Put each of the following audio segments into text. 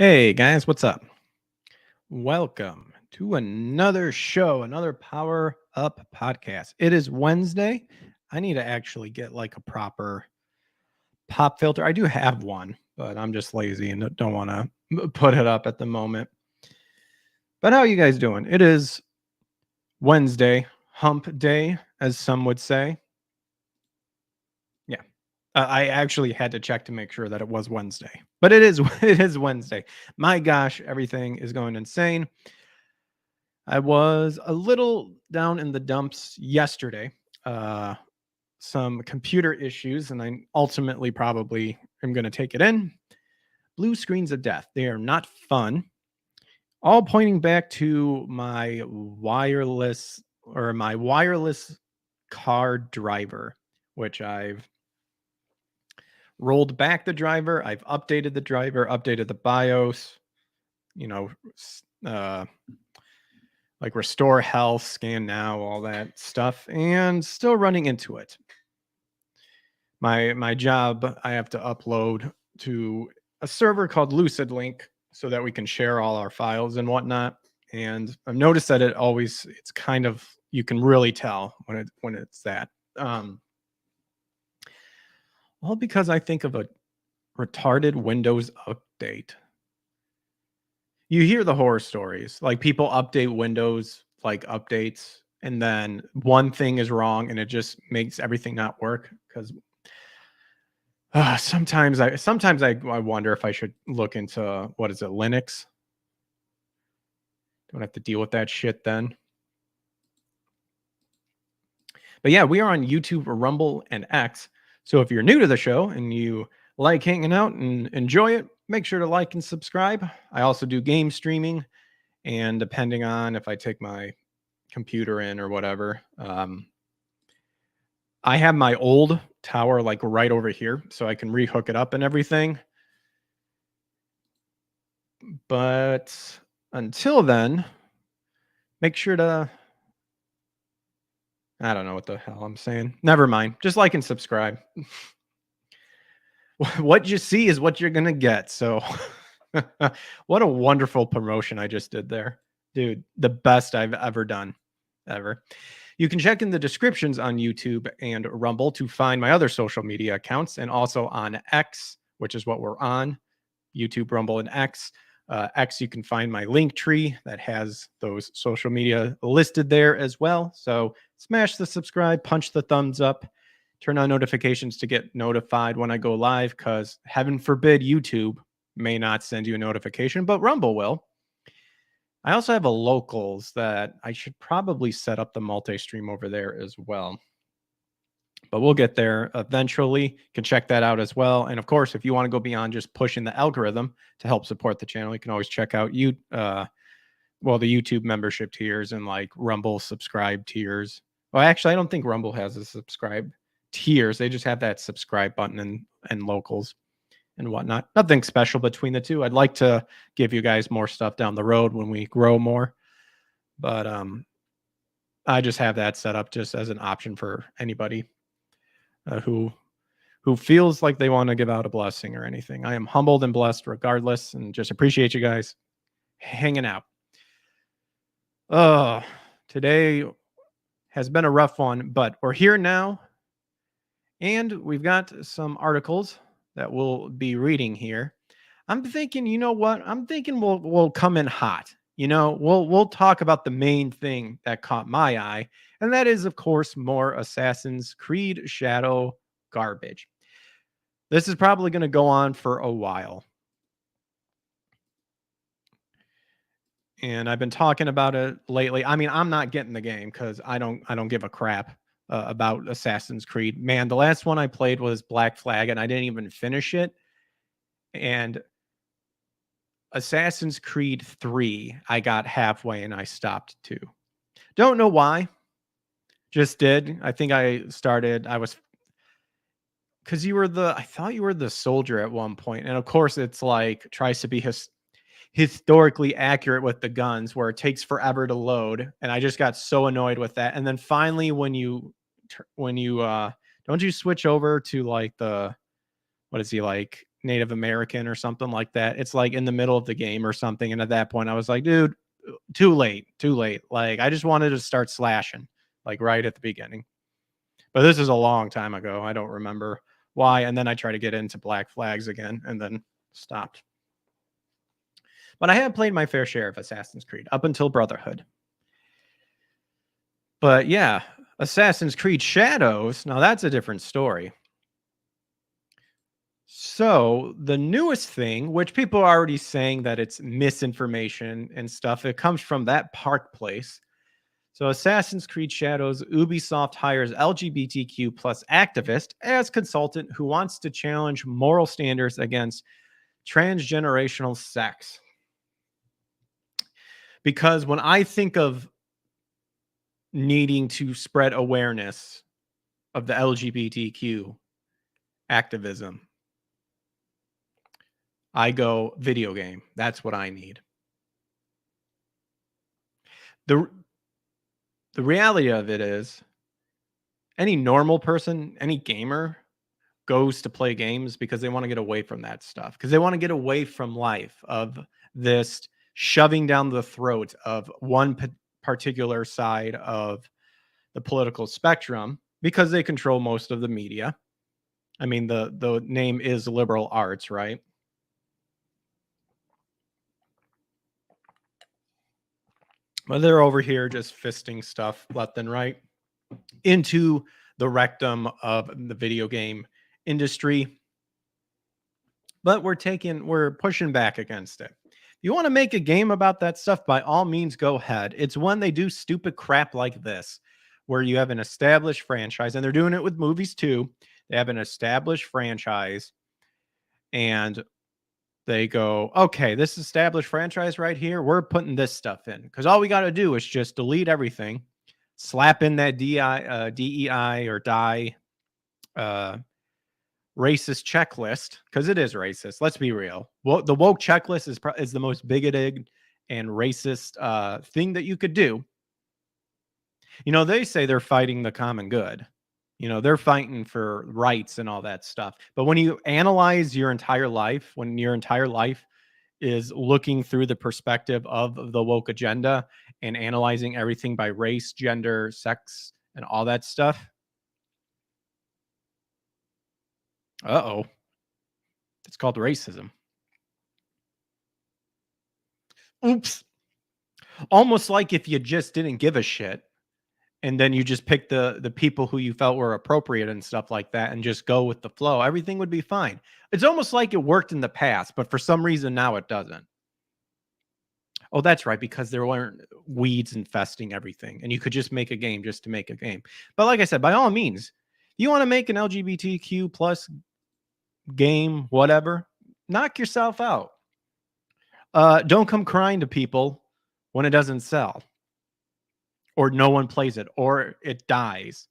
Hey guys, what's up? Welcome to another show, another Power Up podcast. It is Wednesday. I need to actually get like a proper pop filter. I do have one, but I'm just lazy and don't want to put it up at the moment. But how are you guys doing? It is Wednesday, hump day, as some would say. Yeah. I actually had to check to make sure that it was Wednesday. But it is it is Wednesday. My gosh, everything is going insane. I was a little down in the dumps yesterday. Uh, some computer issues, and I ultimately probably am going to take it in. Blue screens of death. They are not fun. All pointing back to my wireless car driver, which I've rolled back the driver. I've updated the driver, updated the BIOS, you know, uh, like restore health, scan now, all that stuff, and still running into it. My job, I have to upload to a server called Lucid Link so that we can share all our files and whatnot. And I've noticed that it's kind of, you can really tell when it's that. All because I think of a retarded Windows update. You hear the horror stories, like people update Windows, like updates, and then one thing is wrong and it just makes everything not work. Because sometimes I wonder if I should look into what is it, Linux. Don't have to deal with that shit then. But yeah, we are on YouTube, Rumble, and X. So if you're new to the show and you like hanging out and enjoy it, make sure to like and subscribe. I also do game streaming, and depending on if I take my computer in or whatever, I have my old tower like right over here, so I can rehook it up and everything. But until then, make sure to, I don't know what the hell I'm saying. Never mind. Just like and subscribe. What you see is what you're going to get. So what a wonderful promotion I just did there. Dude, the best I've ever done. Ever. You can check in the descriptions on YouTube and Rumble to find my other social media accounts, and also on X, which is what we're on, YouTube, Rumble, and X. X, you can find my link tree that has those social media listed there as well. So smash the subscribe, punch the thumbs up, turn on notifications to get notified when I go live, because heaven forbid YouTube may not send you a notification, but Rumble will. I also have a locals that I should probably set up the multi-stream over there as well. But we'll get there eventually. You can check that out as well. And of course, if you want to go beyond just pushing the algorithm to help support the channel, you can always check out the YouTube membership tiers and like Rumble subscribe tiers. Well, actually, I don't think Rumble has a subscribe tiers. They just have that subscribe button and locals and whatnot. Nothing special between the two. I'd like to give you guys more stuff down the road when we grow more. But I just have that set up just as an option for anybody who feels like they want to give out a blessing or anything. I am humbled and blessed regardless, and just appreciate you guys hanging out. Today has been a rough one, but we're here now, and we've got some articles that we'll be reading here. I'm thinking, you know what? I'm thinking we'll come in hot. You know, we'll talk about the main thing that caught my eye, and that is, of course, more Assassin's Creed Shadow garbage. This is probably going to go on for a while. And I've been talking about it lately. I mean, I'm not getting the game because I don't give a crap about Assassin's Creed. Man, the last one I played was Black Flag, and I didn't even finish it. And Assassin's Creed 3, I got halfway and I stopped too. Don't know why. Just did. I think I was because I thought you were the soldier at one point. And of course, it's like tries to be historically accurate with the guns where it takes forever to load. And I just got so annoyed with that. And then finally, when you don't you switch over to like what is he like? Native American or something like that. It's like in the middle of the game or something. And at that point, I was like, dude, too late, too late. Like, I just wanted to start slashing, like right at the beginning. But this is a long time ago. I don't remember why. And then I tried to get into Black Flags again and then stopped. But I have played my fair share of Assassin's Creed up until Brotherhood. But yeah, Assassin's Creed Shadows, now that's a different story. So the newest thing, which people are already saying that it's misinformation and stuff, it comes from that Park Place. So Assassin's Creed Shadows, Ubisoft hires LGBTQ plus activist as consultant who wants to challenge moral standards against transgenerational sex. Because when I think of needing to spread awareness of the LGBTQ activism, I go video game. That's what I need. The reality of it is any normal person, any gamer goes to play games because they want to get away from that stuff, because they want to get away from life of this shoving down the throat of one particular side of the political spectrum because they control most of the media. I mean, the name is liberal arts, right? But they're over here just fisting stuff left and right into the rectum of the video game industry. But we're pushing back against it. If you want to make a game about that stuff, by all means, go ahead. It's when they do stupid crap like this, where you have an established franchise, and they're doing it with movies too. They have an established franchise, and they go, okay, this established franchise right here, we're putting this stuff in. Because all we got to do is just delete everything, slap in that DEI or die racist checklist, because it is racist. Let's be real. Well, the woke checklist is the most bigoted and racist thing that you could do. You know, they say they're fighting the common good. You know, they're fighting for rights and all that stuff. But when you analyze your entire life, when your entire life is looking through the perspective of the woke agenda and analyzing everything by race, gender, sex, and all that stuff. Uh-oh. It's called racism. Oops. Almost like if you just didn't give a shit and then you just pick the people who you felt were appropriate and stuff like that and just go with the flow, everything would be fine. It's almost like it worked in the past, but for some reason now it doesn't. Oh, that's right, because there weren't weeds infesting everything, and you could just make a game just to make a game. But like I said, by all means, you want to make an LGBTQ plus game, whatever, knock yourself out. Don't come crying to people when it doesn't sell, or no one plays it, or it dies,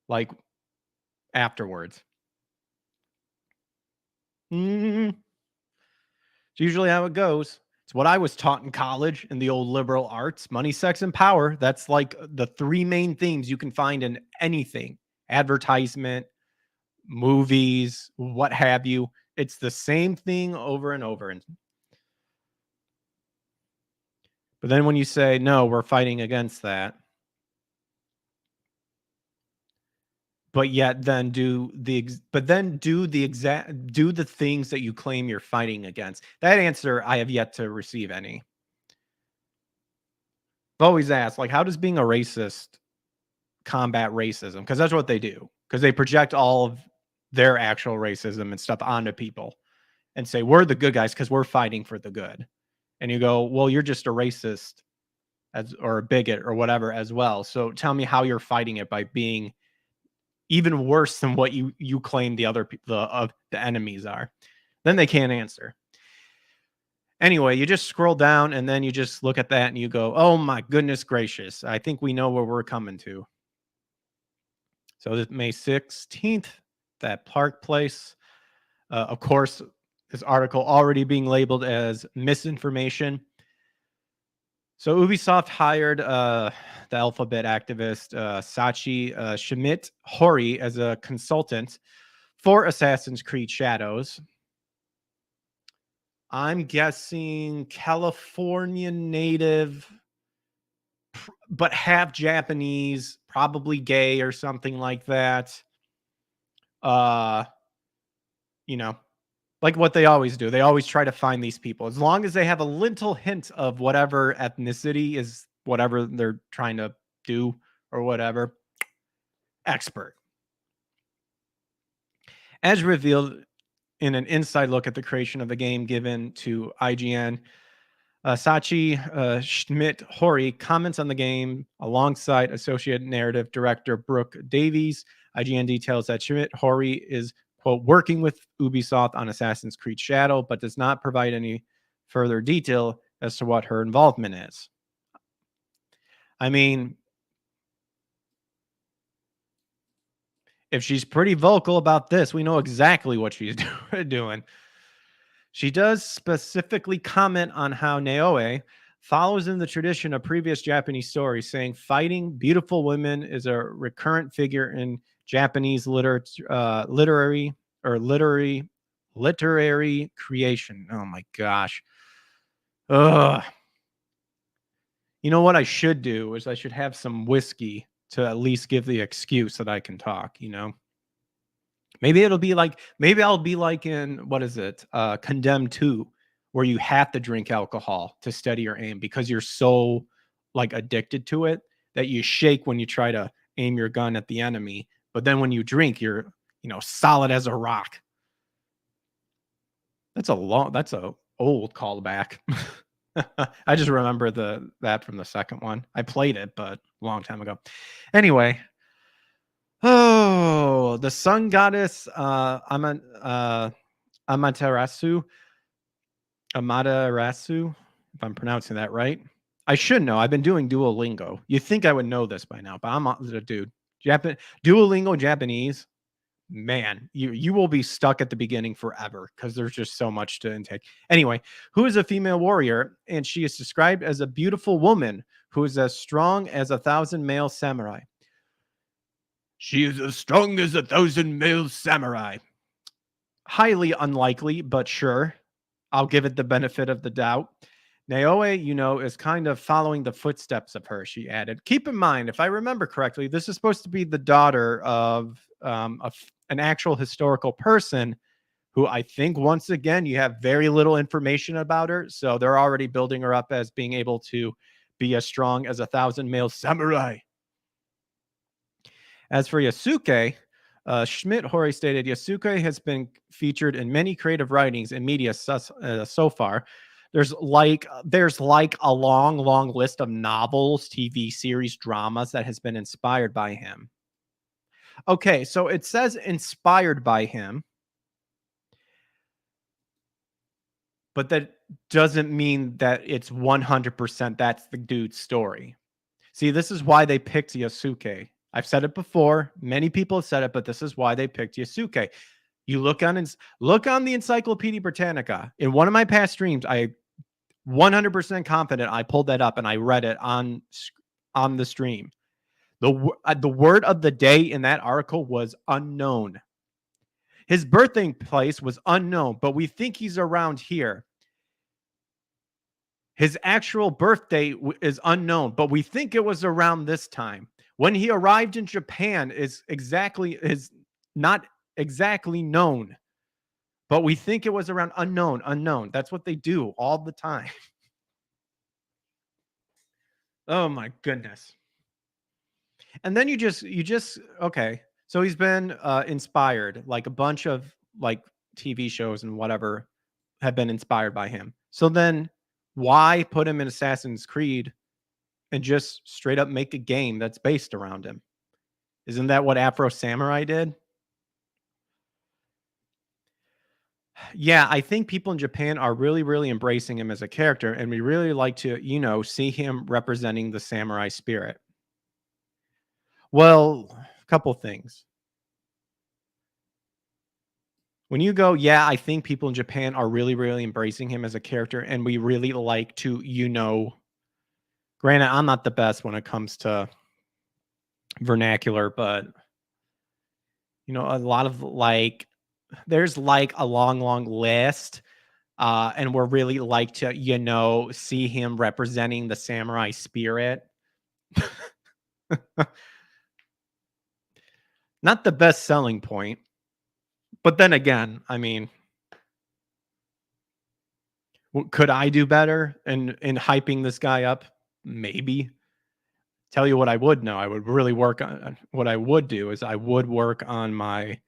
like afterwards. It's usually how it goes. It's what I was taught in college in the old liberal arts: money, sex, and power. That's like the three main themes you can find in anything: advertisement, movies, what have you. It's the same thing over and over. But then when you say, no, we're fighting against that, but yet then do the things that you claim you're fighting against. That answer, I have yet to receive any. I've always asked, like, how does being a racist combat racism? Because that's what they do. Because they project all of their actual racism and stuff onto people and say, we're the good guys because we're fighting for the good. And you go, well, you're just a racist or a bigot or whatever as well. So tell me how you're fighting it by being even worse than what you claim the other the enemies are. Then they can't answer. Anyway, you just scroll down and then you just look at that and you go, oh my goodness gracious, I think we know where we're coming to. So this May 16th, that Park Place. Of course, this article already being labeled as misinformation. So Ubisoft hired the Alphabet activist Sachi Schmidt Hori as a consultant for Assassin's Creed Shadows. I'm guessing California native, but half Japanese, probably gay or something like that. Uh, you know, like what they always do. They always try to find these people. As long as they have a little hint of whatever ethnicity is whatever they're trying to do or whatever. Expert. As revealed in an inside look at the creation of the game given to IGN, Sachi Schmidt-Hori comments on the game alongside Associate Narrative Director Brooke Davies. IGN details that Schmidt-Hori is, quote, working with Ubisoft on Assassin's Creed Shadow, but does not provide any further detail as to what her involvement is. I mean, if she's pretty vocal about this, we know exactly what she's doing. She does specifically comment on how Naoe follows in the tradition of previous Japanese stories, saying fighting beautiful women is a recurrent figure in Japanese literary creation. Oh my gosh. Ugh. You know what I should do is I should have some whiskey to at least give the excuse that I can talk, you know? Maybe I'll be like in what is it? Condemned 2, where you have to drink alcohol to steady your aim because you're so like addicted to it that you shake when you try to aim your gun at the enemy. But then when you drink, you're, solid as a rock. That's a old callback. I just remember that from the second one. I played it, but a long time ago. Anyway, oh, the sun goddess Amaterasu, if I'm pronouncing that right. I should know. I've been doing Duolingo. You think I would know this by now, but I'm a dude. Duolingo Japanese, man, you will be stuck at the beginning forever because there's just so much to intake. Anyway, who is a female warrior, and she is described as a beautiful woman who is as strong as 1,000 male samurai. She is as strong as 1,000 male samurai. Highly unlikely, but sure. I'll give it the benefit of the doubt. Naoe, is kind of following the footsteps of her, she added. Keep in mind, if I remember correctly, this is supposed to be the daughter of an actual historical person who I think, once again, you have very little information about her. So they're already building her up as being able to be as strong as 1,000 male samurai. As for Yasuke, Schmidt-Hori stated, Yasuke has been featured in many creative writings and media so far. There's like a long list of novels, TV series, dramas that has been inspired by him. Okay, so it says inspired by him, but that doesn't mean that it's 100% that's the dude's story. See, this is why they picked Yasuke. I've said it before. Many people have said it, but this is why they picked Yasuke. You look on the Encyclopedia Britannica. In one of my past streams, I 100% confident I pulled that up and I read it on the stream. The word of the day in that article was unknown. His birthing place was unknown, but we think he's around here. His actual birthday is unknown, but we think it was around this time. When he arrived in Japan is not exactly known, but we think it was around unknown. That's what they do all the time. Oh my goodness. And then you just okay. So he's been inspired, like a bunch of like TV shows and whatever have been inspired by him. So then why put him in Assassin's Creed and just straight up make a game that's based around him? Isn't that what Afro Samurai did? Yeah, I think people in Japan are really, really embracing him as a character, and we really like to, see him representing the samurai spirit. Well, a couple things. When you go, yeah, I think people in Japan are really, really embracing him as a character, and we really like to, granted, I'm not the best when it comes to vernacular, but a lot of there's like a long list and we're really like to, see him representing the samurai spirit. Not the best selling point, but then again, I mean, could I do better in hyping this guy up? Maybe. Tell you what I would know. I would really work on what I would do is I would work on my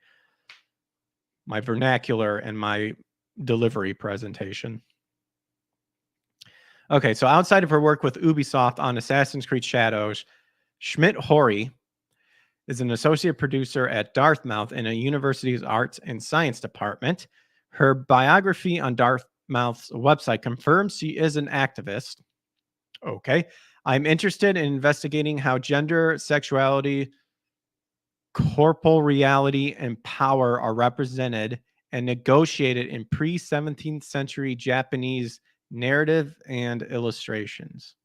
vernacular and my delivery presentation. Okay, so outside of her work with Ubisoft on Assassin's Creed Shadows, Schmidt Hori is an associate producer at Dartmouth in a university's arts and science department. Her biography on Dartmouth's website confirms she is an activist. Okay. I'm interested in investigating how gender, sexuality, corporal reality, and power are represented and negotiated in pre-17th century Japanese narrative and illustrations.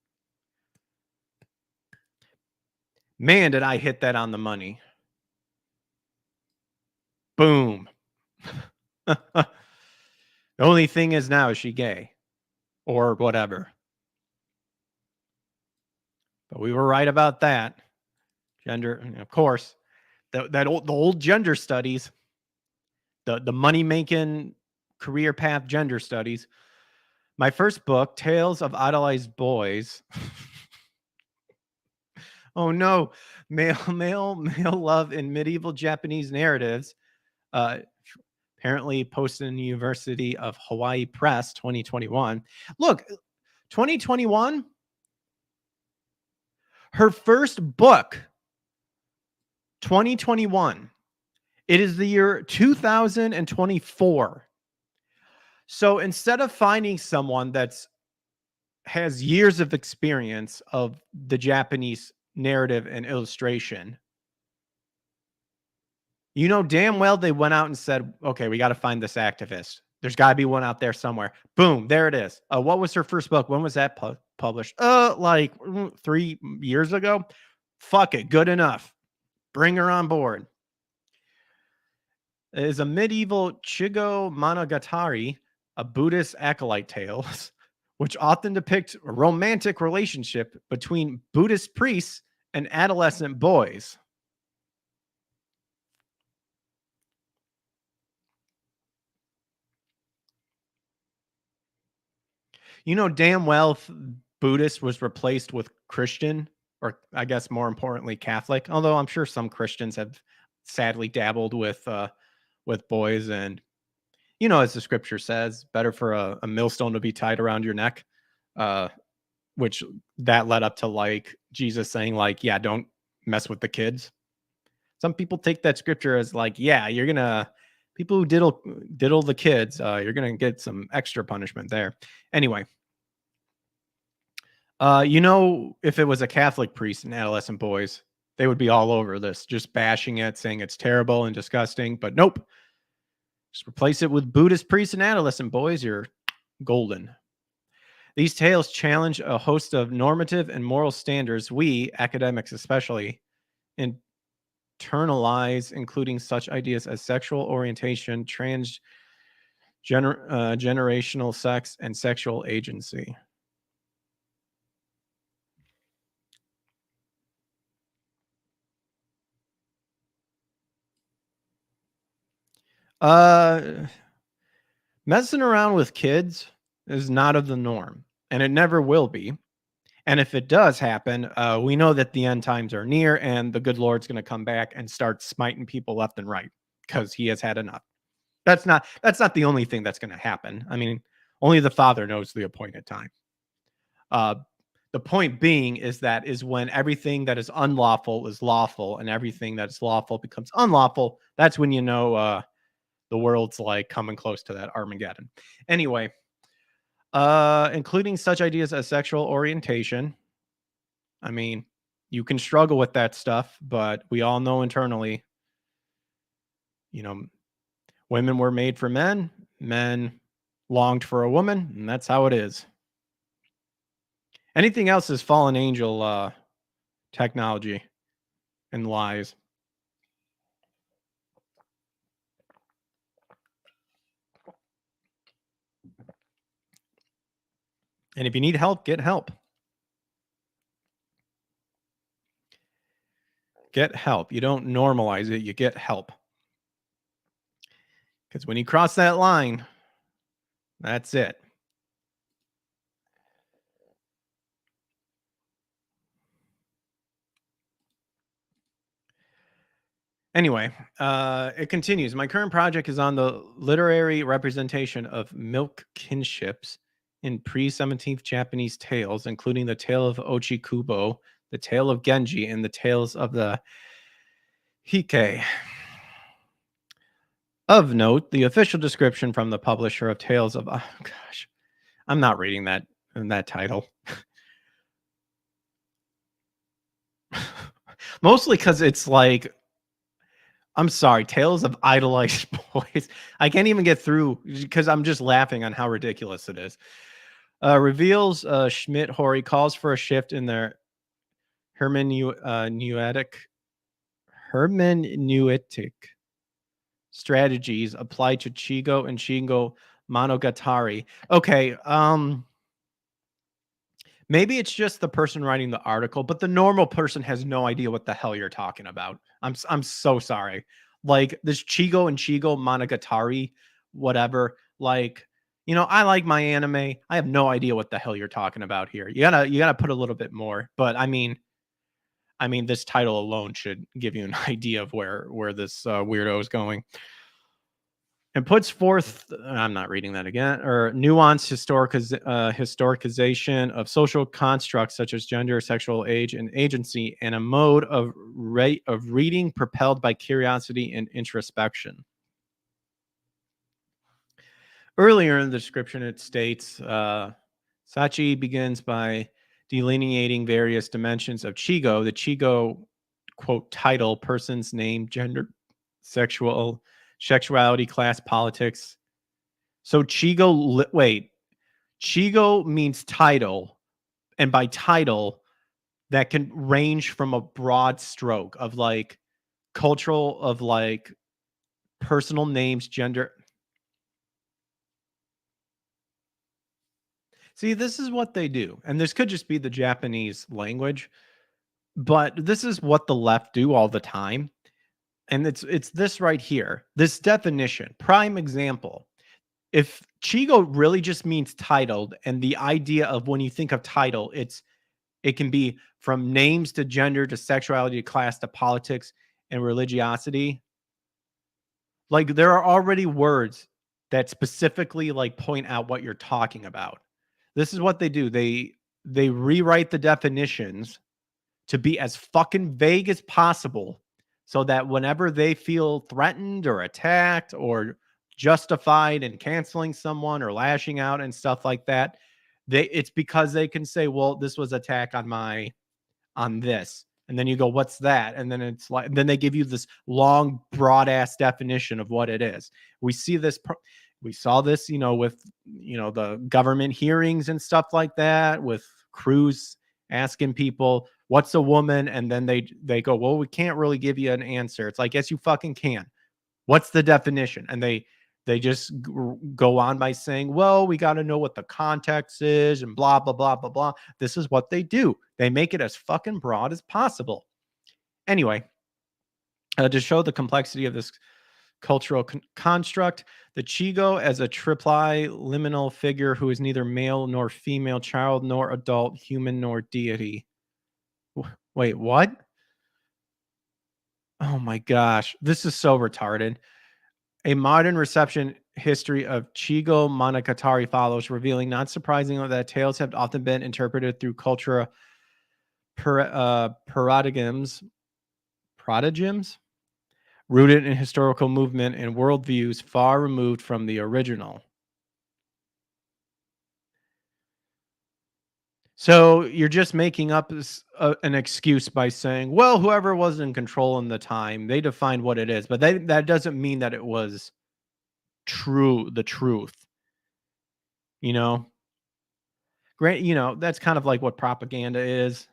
Man, did I hit that on the money. Boom. The only thing is now, is she gay? Or whatever. But we were right about that. Gender, of course. The old gender studies, the money-making career path gender studies. My first book, Tales of Idolized Boys. Oh no, male love in medieval Japanese narratives. Uh, Apparently posted in the University of Hawaii Press 2021. Look, 2021, her first book, 2021. It is the year 2024. So instead of finding someone that's has years of experience of the Japanese narrative and illustration, you know damn well they went out and said, okay, we got to find this activist. There's got to be one out there somewhere. Boom, there it is. What was her first book? When was that published? Like 3 years ago. Fuck it, good enough. Bring her on board. It is a medieval Chigo Monogatari, a Buddhist acolyte tales, which often depict a romantic relationship between Buddhist priests and adolescent boys. You know damn well if Buddhist was replaced with Christian, or I guess more importantly Catholic. Although I'm sure some Christians have sadly dabbled with boys, and as the scripture says, better for a millstone to be tied around your neck. Which that led up to like Jesus saying like, yeah, don't mess with the kids. Some people take that scripture as like, yeah, you're gonna people who diddle the kids, you're gonna get some extra punishment there. Anyway, if it was a Catholic priest and adolescent boys, they would be all over this, just bashing it, saying it's terrible and disgusting. But nope, just replace it with Buddhist priests and adolescent boys. You're golden. These tales challenge a host of normative and moral standards we, academics especially, internalize, including such ideas as sexual orientation, generational sex, and sexual agency. Messing around with kids is not of the norm, and it never will be. And if it does happen, we know that the end times are near, and the good Lord's going to come back and start smiting people left and right because he has had enough. That's not the only thing that's going to happen. I mean, only the Father knows the appointed time. The point being is when everything that is unlawful is lawful, and everything that's lawful becomes unlawful. That's when the world's like coming close to that Armageddon. Anyway, including such ideas as sexual orientation. I mean, you can struggle with that stuff, but we all know internally, women were made for men, men longed for a woman, and that's how it is. Anything else is fallen angel technology and lies. And if you need help, get help. Get help. You don't normalize it, you get help. Because when you cross that line, that's it. Anyway, it continues. My current project is on the literary representation of milk kinships in pre-17th Japanese tales, including the tale of Ochikubo, the tale of Genji, and the tales of the Hike. Of note, the official description from the publisher of Tales of oh gosh, I'm not reading that title. Mostly because it's like, I'm sorry, Tales of Idolized Boys. I can't even get through because I'm just laughing on how ridiculous it is. Reveals Schmidt Hori calls for a shift in their hermeneutic hermeneutic strategies applied to Chigo and Shingo Monogatari. Okay, maybe it's just the person writing the article, but the normal person has no idea what the hell you're talking about. I'm so sorry. Like this Chigo and Chigo Monogatari, whatever. Like, I like my anime. I have no idea what the hell you're talking about here. You gotta put a little bit more. But I mean, this title alone should give you an idea of where this weirdo is going. And puts forth, I'm not reading that again, or nuanced historicization of social constructs such as gender, sexual age, and agency, and a mode of reading propelled by curiosity and introspection. Earlier in the description, it states Sachi begins by delineating various dimensions of Chigo. The Chigo, quote, title, person's name, gender, sexuality, class, politics. So wait, Chigo means title. And by title, that can range from a broad stroke of like cultural, of like personal names, gender. See, this is what they do. And this could just be the Japanese language, but this is what the left do all the time. And it's this right here. This definition, prime example. If Chigo really just means titled, and the idea of when you think of title, it can be from names to gender to sexuality to class to politics and religiosity. Like there are already words that specifically like point out what you're talking about. This is what they do. They rewrite the definitions to be as fucking vague as possible so that whenever they feel threatened or attacked or justified in canceling someone or lashing out and stuff like that, it's because they can say, well, this was attack on this. And then you go, what's that? And then it's like, then they give you this long, broad ass definition of what it is. We see this, we saw this, with, the government hearings and stuff like that, with Cruz asking people, what's a woman? And then they go, well, we can't really give you an answer. It's like, yes, you fucking can. What's the definition? And they just go on by saying, well, we got to know what the context is and blah, blah, blah, blah, blah. This is what they do. They make it as fucking broad as possible. Anyway, to show the complexity of this cultural construct, the Chigo as a liminal figure who is neither male nor female, child nor adult, human nor deity. Wait, what? Oh my gosh. This is so retarded. A modern reception history of Chigo Monogatari follows, revealing, not surprisingly, that tales have often been interpreted through cultural paradigms, rooted in historical movement and worldviews far removed from the original. So you're just making up an excuse by saying, well, whoever was in control in the time, they defined what it is. But that doesn't mean that it was the truth. Great, that's kind of like what propaganda is.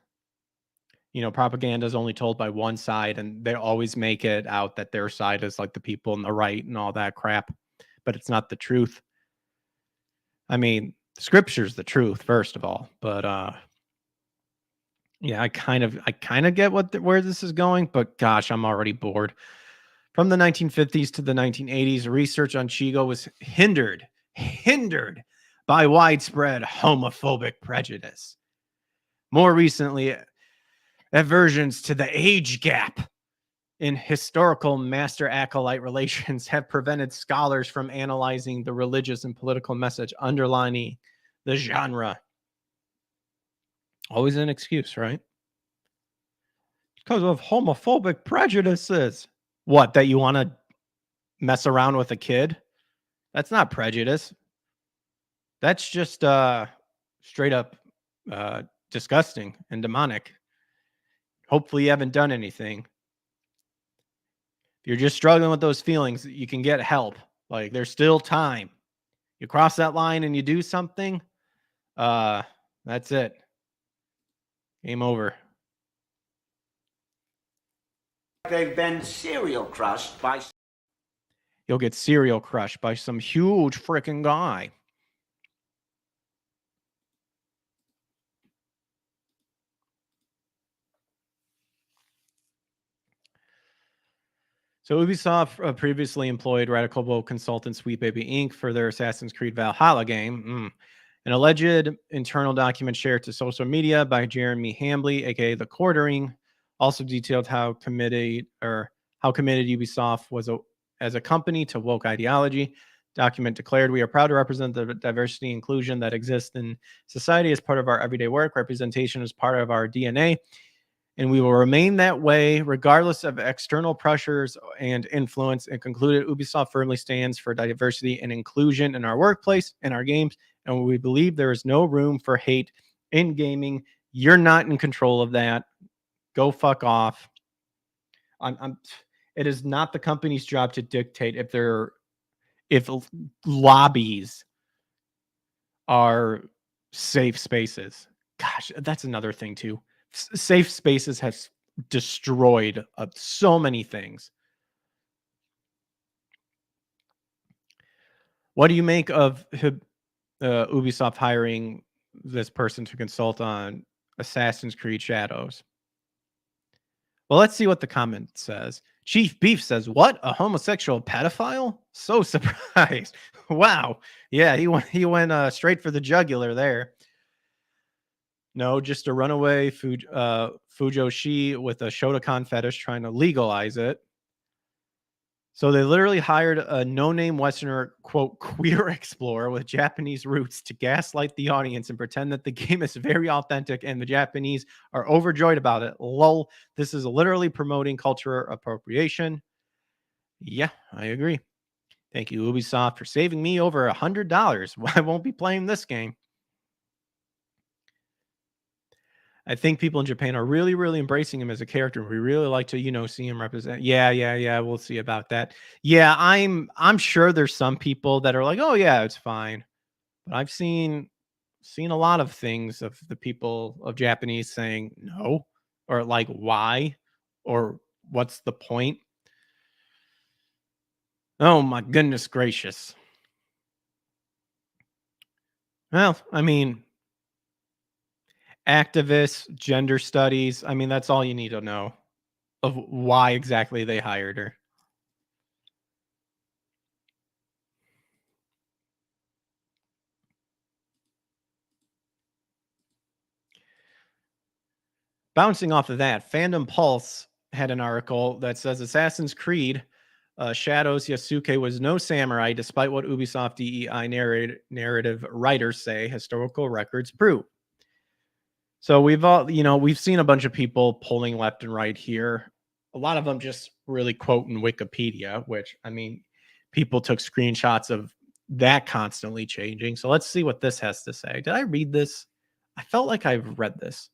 Propaganda is only told by one side, and they always make it out that their side is like the people on the right and all that crap, but it's not the truth. I mean, Scripture's the truth, first of all, but yeah, I kind of get where this is going, but gosh, I'm already bored. From the 1950s to the 1980s, research on Chigo was hindered by widespread homophobic prejudice. More recently, aversions to the age gap in historical master acolyte relations have prevented scholars from analyzing the religious and political message underlining the genre. Always an excuse, right? Because of homophobic prejudices. What, that you want to mess around with a kid? That's not prejudice. That's just straight up disgusting and demonic. Hopefully you haven't done anything. If you're just struggling with those feelings, you can get help. Like, there's still time. You cross that line and you do something, that's it. Game over. They've been serial crushed by... You'll get serial crushed by some huge freaking guy. So Ubisoft previously employed Radical consultant Sweet Baby Inc. for their Assassin's Creed Valhalla game. An alleged internal document shared to social media by Jeremy Hambley, aka The Quartering, also detailed how committed Ubisoft was as a company to woke ideology. Document declared, "We are proud to represent the diversity and inclusion that exists in society as part of our everyday work. Representation is part of our DNA, and we will remain that way regardless of external pressures and influence." And concluded, "Ubisoft firmly stands for diversity and inclusion in our workplace and our games, and we believe there is no room for hate in gaming. You're not in control of that. Go fuck off." It is not the company's job to dictate if lobbies are safe spaces. Gosh, that's another thing too. Safe spaces has destroyed so many things. What do you make of Ubisoft hiring this person to consult on Assassin's Creed Shadows? Well, let's see what the comment says. Chief Beef says, "What? A homosexual pedophile? So surprised." Wow. Yeah, he went straight for the jugular there. No, just a runaway Fujoshi with a Shotokan fetish trying to legalize it. So they literally hired a no-name Westerner, quote, queer explorer with Japanese roots to gaslight the audience and pretend that the game is very authentic and the Japanese are overjoyed about it. Lol. This is literally promoting cultural appropriation. Yeah, I agree. Thank you, Ubisoft, for saving me over $100. I won't be playing this game. I think people in Japan are really, really embracing him as a character. We really like to, see him represent. Yeah. We'll see about that. Yeah, I'm sure there's some people that are like, "Oh yeah, it's fine." But I've seen a lot of things of the people of Japanese saying no, or like why, or what's the point? Oh my goodness gracious. Well, I mean, activists, gender studies. I mean, that's all you need to know of why exactly they hired her. Bouncing off of that, Fandom Pulse had an article that says Assassin's Creed Shadows Yasuke was no samurai, despite what Ubisoft DEI narrative writers say historical records prove. So we've seen a bunch of people pulling left and right here. A lot of them just really quoting Wikipedia, which, I mean, people took screenshots of that constantly changing. So let's see what this has to say. Did I read this? I felt like I've read this.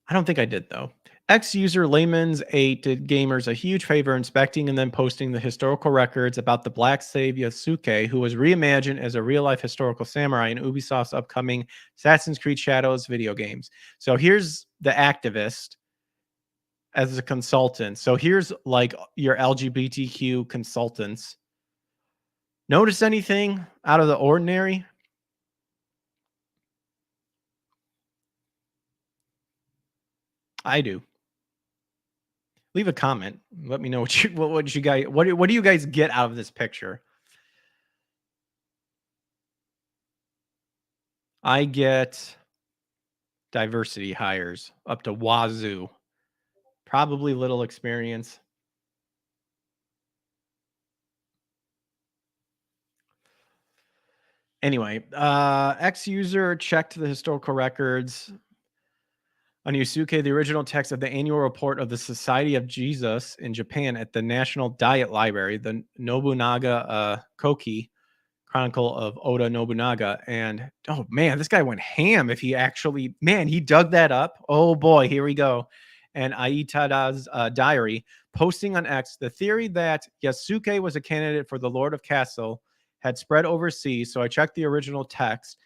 I don't think I did, though. Ex-user Layman's 8 did gamers a huge favor inspecting and then posting the historical records about the Black Slave Yasuke, who was reimagined as a real-life historical samurai in Ubisoft's upcoming Assassin's Creed Shadows video games. So here's the activist as a consultant. So here's like your LGBTQ consultants. Notice anything out of the ordinary? I do. Leave a comment. Let me know what you guys what do you guys get out of this picture? I get diversity hires up to wazoo. Probably little experience. Anyway, X user checked the historical records on Yusuke, the original text of the annual report of the Society of Jesus in Japan at the National Diet Library, the Nobunaga Koki Chronicle of Oda Nobunaga. And oh man, this guy went ham. If he actually, man, he dug that up. Oh boy, here we go. And Aitada's diary, posting on X the theory that Yasuke was a candidate for the Lord of Castle had spread overseas. So I checked the original text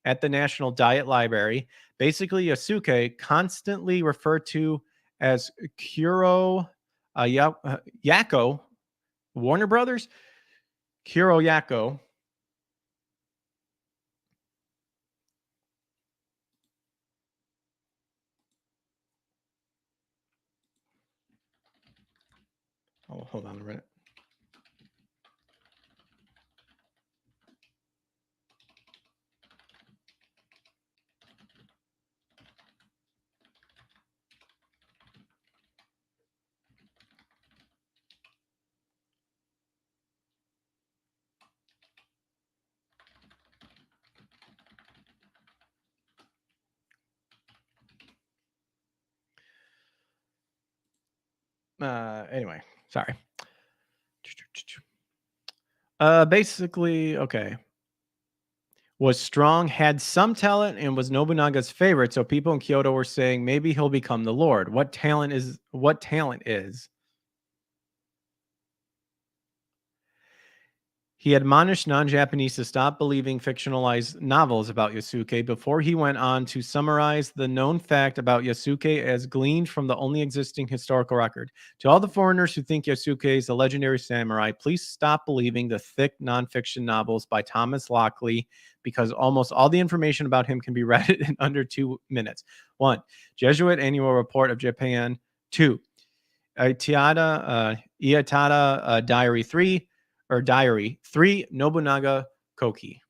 at the National Diet Library. Basically, Yasuke, constantly referred to as Kuro Yako, Warner Brothers, Kuro Yako. Oh, hold on a minute. Anyway, sorry. Basically, okay. Was strong, had some talent, and was Nobunaga's favorite. So people in Kyoto were saying maybe he'll become the Lord. What talent is? What talent is? He admonished non-Japanese to stop believing fictionalized novels about Yasuke before he went on to summarize the known fact about Yasuke as gleaned from the only existing historical record. To all the foreigners who think Yasuke is a legendary samurai, please stop believing the thick non-fiction novels by Thomas Lockley, because almost all the information about him can be read in under 2 minutes. 1. Jesuit Annual Report of Japan. 2. Iyatada Diary 3. Or Diary 3, Nobunaga Koki.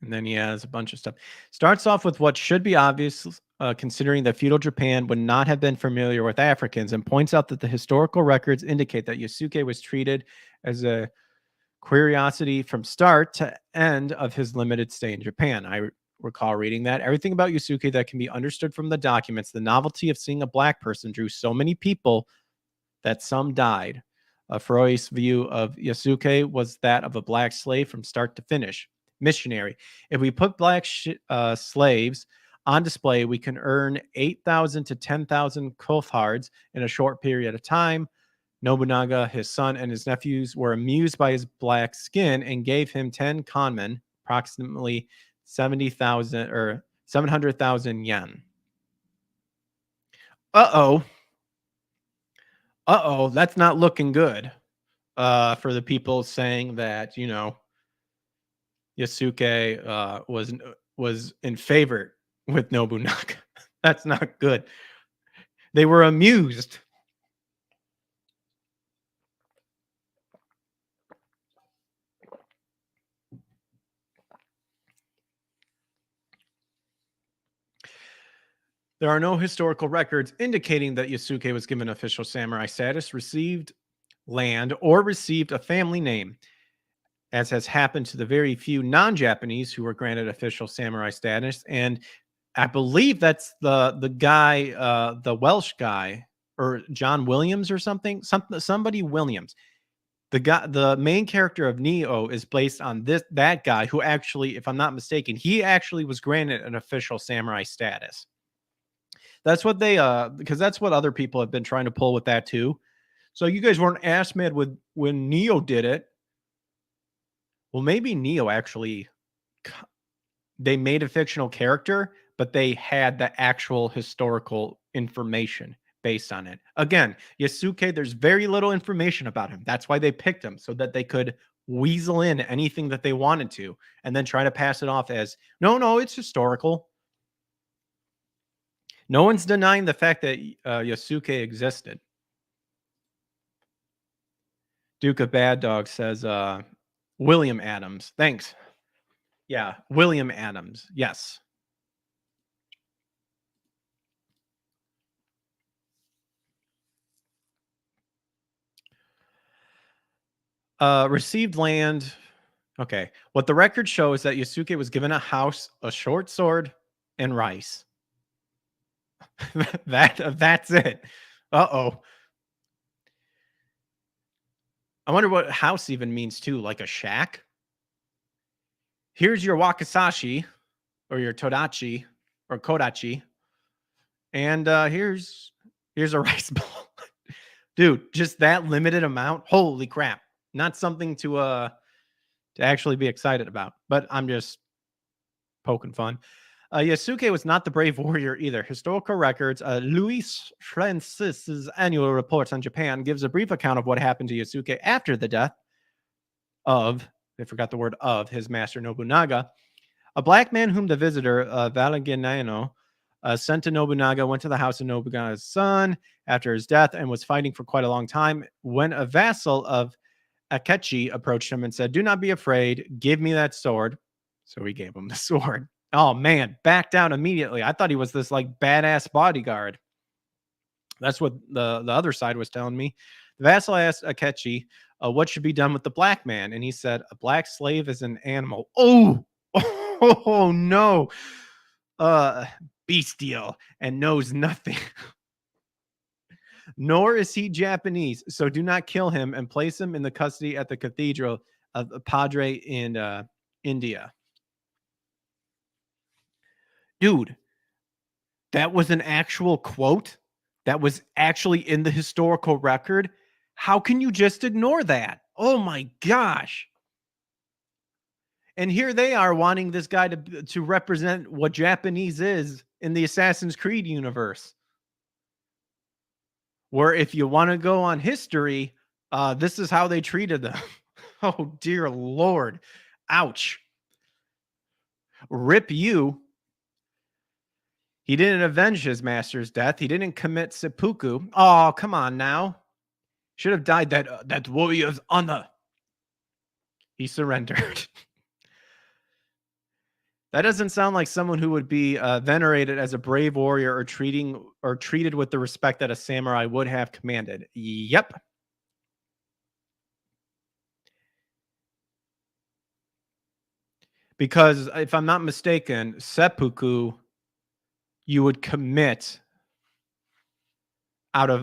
And then he has a bunch of stuff. Starts off with what should be obvious, considering that feudal Japan would not have been familiar with Africans, and points out that the historical records indicate that Yasuke was treated as a curiosity from start to end of his limited stay in Japan. I recall reading that. Everything about Yasuke that can be understood from the documents, the novelty of seeing a black person drew so many people that some died. Freud's view of Yasuke was that of a black slave from start to finish. Missionary. If we put black slaves on display, we can earn 8,000 to 10,000 kothards in a short period of time. Nobunaga, his son, and his nephews were amused by his black skin and gave him 10 kanmen, approximately 70,000 or 700,000 yen. Uh-oh. That's not looking good for the people saying that, Yasuke was in favor with Nobunaga. That's not good. They were amused. There are no historical records indicating that Yasuke was given official samurai status, received land, or received a family name, as has happened to the very few non-Japanese who were granted official samurai status. And I believe that's the guy, the Welsh guy, or John Williams or somebody Williams. The main character of Neo is based on that guy who actually, if I'm not mistaken, he actually was granted an official samurai status. That's what they because that's what other people have been trying to pull with that too. So you guys weren't ass mad when Neo did it. Well, maybe Neo actually, they made a fictional character, but they had the actual historical information based on it. Again, Yasuke, there's very little information about him. That's why they picked him, so that they could weasel in anything that they wanted to and then try to pass it off as, no, it's historical. No one's denying the fact that Yosuke existed. Duke of Bad Dog says William Adams. Thanks. Yeah, William Adams. Yes. Received land. Okay. What the record shows that Yosuke was given a house, a short sword, and rice. That's it. Uh-oh. I wonder what house even means too, like a shack. Here's your wakizashi or your todachi or kodachi. And here's a rice bowl. Dude, just that limited amount. Holy crap. Not something to actually be excited about, but I'm just poking fun. Yasuke was not the brave warrior either. Historical records, Luis Francis's annual report on Japan gives a brief account of what happened to Yasuke after the death of, they forgot the word of, his master Nobunaga. A black man whom the visitor, Valentiniano, sent to Nobunaga went to the house of Nobunaga's son after his death and was fighting for quite a long time. When a vassal of Akechi approached him and said, "Do not be afraid. Give me that sword." So he gave him the sword. Oh, man. Back down immediately. I thought he was this like badass bodyguard. That's what the other side was telling me. The vassal asked Akechi, what should be done with the black man? And he said, a black slave is an animal. Oh, oh no. Bestial and knows nothing. Nor is he Japanese, so do not kill him and place him in the custody at the cathedral of Padre in India. Dude, that was an actual quote that was actually in the historical record. How can you just ignore that? Oh my gosh. And here they are wanting this guy to represent what Japanese is in the Assassin's Creed universe. Where if you want to go on history, this is how they treated them. Oh, dear Lord. Ouch. Rip you. He didn't avenge his master's death. He didn't commit seppuku. Oh, come on now. Should have died that warrior's honor. He surrendered. That doesn't sound like someone who would be venerated as a brave warrior or treated with the respect that a samurai would have commanded. Yep. Because if I'm not mistaken, seppuku you would commit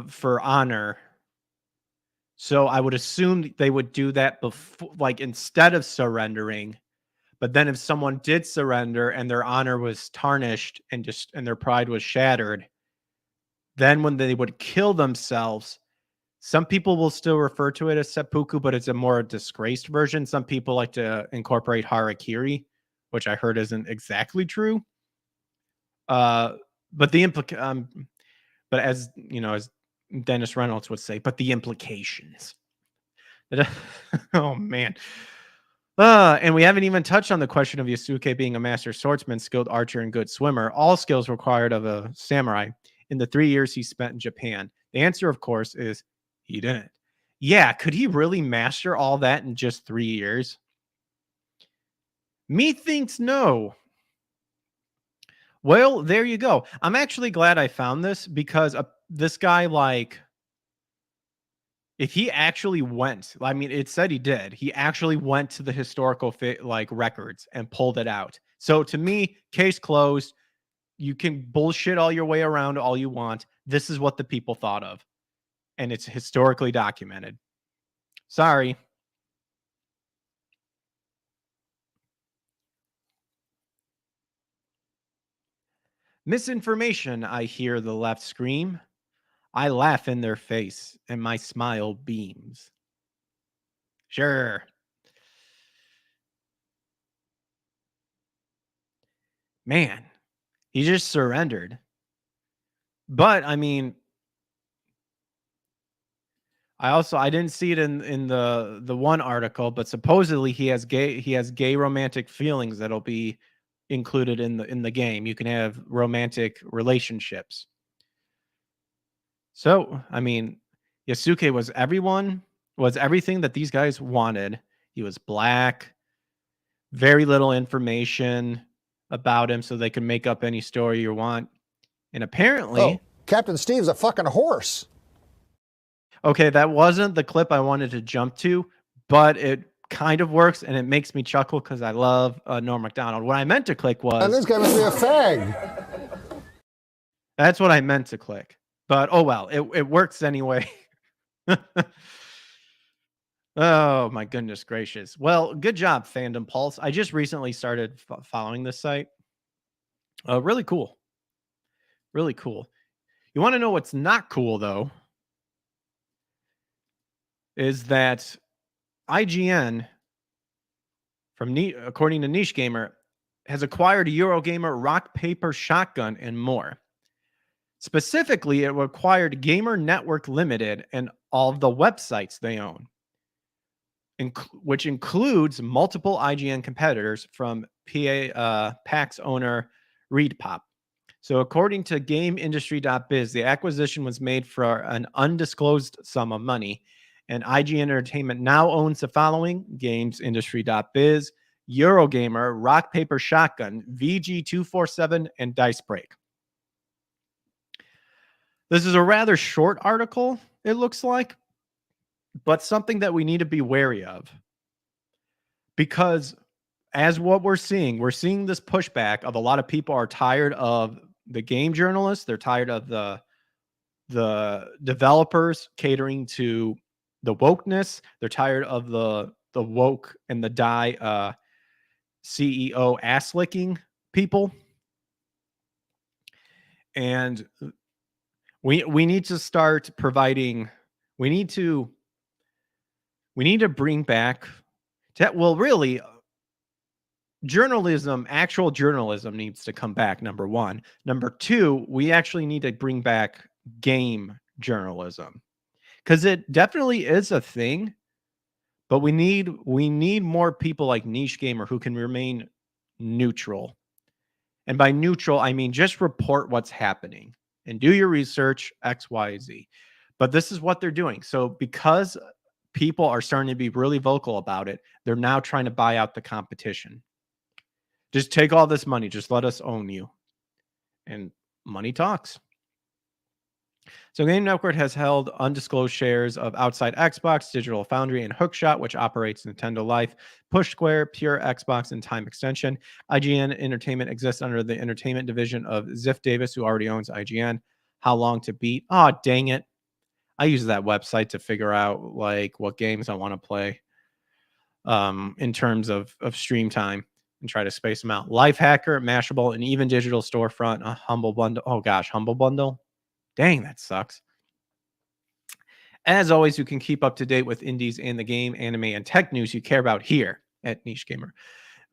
for honor. So I would assume they would do that before, like instead of surrendering. But then if someone did surrender and their honor was tarnished and their pride was shattered, then when they would kill themselves, some people will still refer to it as seppuku, but it's a more disgraced version. Some people like to incorporate harakiri, which I heard isn't exactly true. But but as you know, as Dennis Reynolds would say, but the implications. Oh man. And we haven't even touched on the question of Yasuke being a master swordsman, skilled archer, and good swimmer, all skills required of a samurai in the 3 years he spent in Japan. The answer, of course, is he didn't. Yeah, could he really master all that in just 3 years? Me thinks no. Well, there you go. I'm actually glad I found this because this guy, like, if he actually went, I mean, it said he did. He actually went to the historical records and pulled it out. So to me, case closed. You can bullshit all your way around all you want. This is what the people thought of, and it's historically documented. Sorry. Misinformation, I hear the left scream. I laugh in their face, and my smile beams. Sure. Man, he just surrendered. But I mean, I didn't see it in the one article, but supposedly he has gay romantic feelings that'll be included in the game. You can have romantic relationships. So, I mean, Yasuke was everything that these guys wanted. He was black, very little information about him, so they can make up any story you want. And apparently, Captain Steve's a fucking horse. Okay, that wasn't the clip I wanted to jump to, but it kind of works and it makes me chuckle because I love Norm Macdonald. What I meant to click was, And this guy must be a fag. that's what I meant to click. But oh well, it works anyway. Oh my goodness gracious. Well, good job, Fandom Pulse. I just recently started following this site. Really cool. Really cool. You want to know what's not cool though? Is that IGN, according to Niche Gamer, has acquired Eurogamer, Rock Paper Shotgun, and more. Specifically, it acquired Gamer Network Limited and all of the websites they own, which includes multiple IGN competitors from PAX owner ReedPop. So according to GameIndustry.biz, the acquisition was made for an undisclosed sum of money, and IGN Entertainment now owns the following: GamesIndustry.biz, Eurogamer, Rock Paper Shotgun, VG247, and Dice Break. This is a rather short article, it looks like, but something that we need to be wary of. Because as what we're seeing this pushback of a lot of people are tired of the game journalists. They're tired of the developers catering to the wokeness. They're tired of the woke and the CEO ass licking people. And we need to start providing. We need to bring back. Really, journalism, actual journalism needs to come back, number one. Number two, we actually need to bring back game journalism, because it definitely is a thing, but we need more people like Niche Gamer who can remain neutral. And by neutral, I mean just report what's happening and do your research, X, Y, Z. But this is what they're doing. So because people are starting to be really vocal about it, they're now trying to buy out the competition. Just take all this money. Just let us own you. And money talks. So Game Network has held undisclosed shares of Outside Xbox, Digital Foundry, and Hookshot, which operates Nintendo Life, Push Square, Pure Xbox, and Time Extension. IGN Entertainment exists under the entertainment division of Ziff Davis, who already owns IGN. How long to beat? Oh, dang it. I use that website to figure out like what games I want to play in terms of stream time, and try to space them out. Lifehacker, Mashable, and even Digital Storefront, a Humble Bundle. Oh gosh, Humble Bundle. Dang, that sucks. As always, you can keep up to date with indies and the game, anime, and tech news you care about here at Niche Gamer.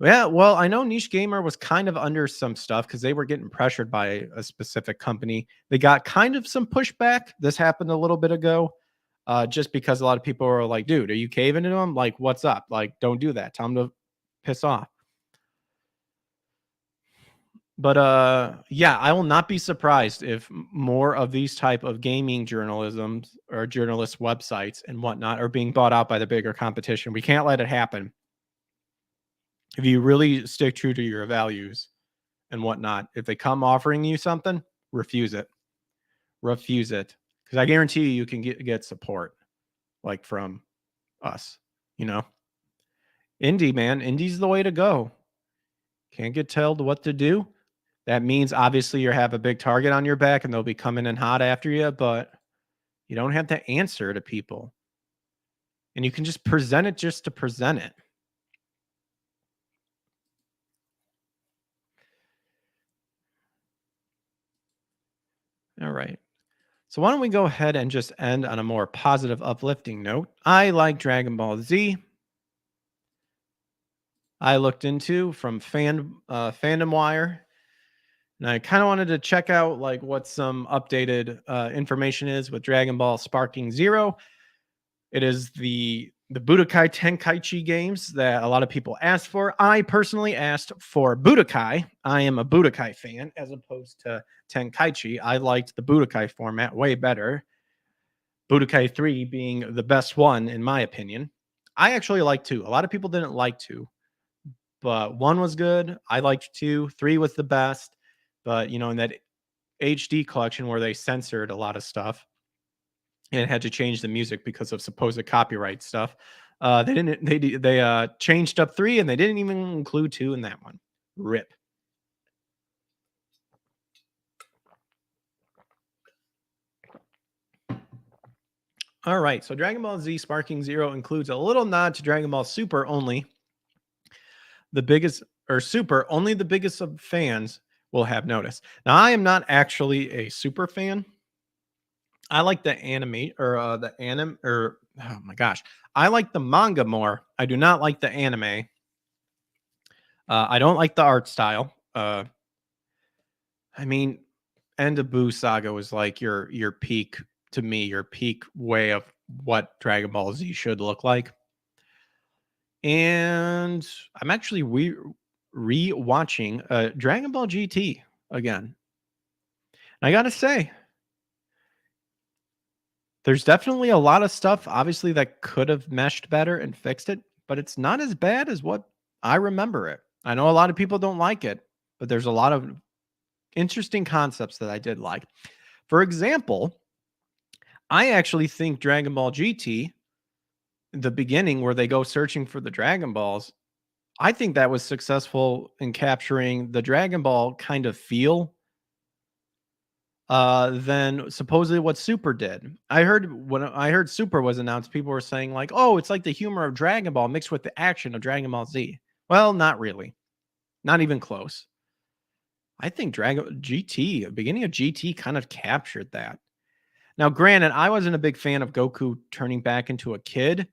Yeah, well, I know Niche Gamer was kind of under some stuff because they were getting pressured by a specific company. They got kind of some pushback. This happened a little bit ago, just because a lot of people were like, dude, are you caving to them? Like, what's up? Like, don't do that. Tell them to piss off. But yeah, I will not be surprised if more of these type of gaming journalism or journalist websites and whatnot are being bought out by the bigger competition. We can't let it happen. If you really stick true to your values and whatnot, if they come offering you something, refuse it. Refuse it. Because I guarantee you can get support like from us, you know? Indie, man. Indie's the way to go. Can't get told what to do. That means obviously you have a big target on your back and they'll be coming in hot after you, but you don't have to answer to people. And you can just present it just to present it. All right. So why don't we go ahead and just end on a more positive, uplifting note. I like Dragon Ball Z. I looked into from Fandom Wire. And I kind of wanted to check out like what some updated information is with Dragon Ball Sparking Zero. It is the the Budokai Tenkaichi games that a lot of people asked for. I personally asked for Budokai. I am a Budokai fan as opposed to Tenkaichi. I liked the Budokai format way better. Budokai 3 being the best one, in my opinion. I actually like 2. A lot of people didn't like 2, but 1 was good. I liked 2. 3 was the best. But, you know, in that HD collection where they censored a lot of stuff and had to change the music because of supposed copyright stuff, they changed up 3 and they didn't even include 2 in that one. Rip. All right, so Dragon Ball Z Sparking Zero includes a little nod to Dragon Ball Super only. The biggest, or Super, only the biggest of fans will have noticed. Now, I am not actually a Super fan. I like the anime, or the anime, or oh my gosh, I like the manga more. I do not like the anime. I don't like the art style. I mean, End of Boo Saga was like your peak, to me, your peak way of what Dragon Ball Z should look like. And I'm actually re-watching Dragon Ball GT again. And I gotta say, there's definitely a lot of stuff, obviously, that could have meshed better and fixed it, but it's not as bad as what I remember it. I know a lot of people don't like it, but there's a lot of interesting concepts that I did like. For example, I actually think Dragon Ball GT, the beginning where they go searching for the Dragon Balls, I think that was successful in capturing the Dragon Ball kind of feel than supposedly what Super did. When I heard Super was announced, people were saying like, "Oh, it's like the humor of Dragon Ball mixed with the action of Dragon Ball Z." Well, not really. Not even close. I think Dragon GT, beginning of GT kind of captured that. Now, granted, I wasn't a big fan of Goku turning back into a kid,